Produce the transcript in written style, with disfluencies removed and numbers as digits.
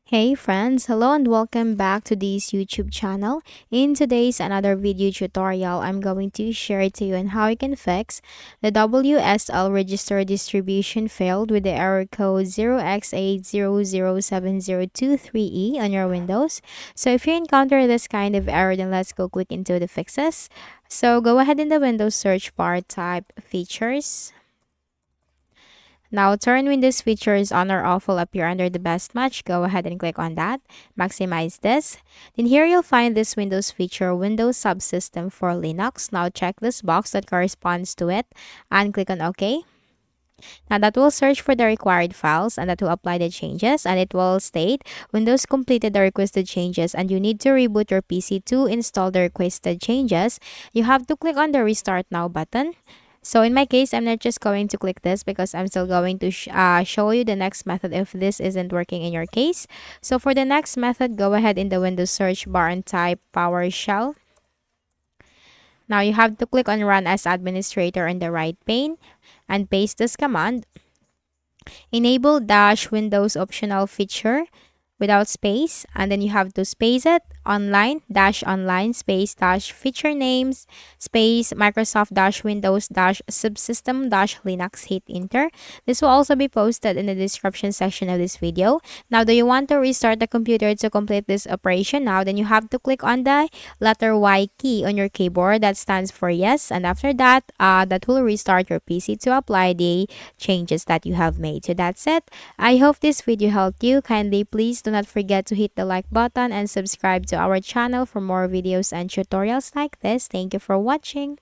Hey friends, hello and welcome back to this YouTube channel. In today's another video tutorial, I'm going to share to you on how you can fix the WSL register distribution failed with the error code 0x8007023e on your Windows. So if you encounter this kind of error, then let's go quick into the fixes. So go ahead in the Windows search bar, type features. Now, turn Windows features on or off will appear under the best match. Go ahead and click on that. Maximize this. Then here you'll find this Windows feature, Windows Subsystem for Linux. Now, check this box that corresponds to it and click on OK. Now, that will search for the required files and that will apply the changes, and it will state Windows completed the requested changes and you need to reboot your PC to install the requested changes. You have to click on the Restart Now button. So in my case, I'm not just going to click this because I'm still going to show you the next method if this isn't working in your case. So for the next method, go ahead in the Windows search bar and type PowerShell. Now you have to click on Run as Administrator in the right pane and paste this command. Enable-WindowsOptionalFeature without space, and then you have to space it online space feature names space Microsoft-Windows-Subsystem-Linux, hit enter. This will also be posted in the description section of this video. Now, do you want to restart the computer to complete this operation? Now, then you have to click on the letter Y key on your keyboard. That stands for yes, and after that, that will restart your PC to apply the changes that you have made. So that's it. I hope this video helped you. Kindly please do not forget to hit the like button and subscribe to our channel for more videos and tutorials like this. Thank you for watching.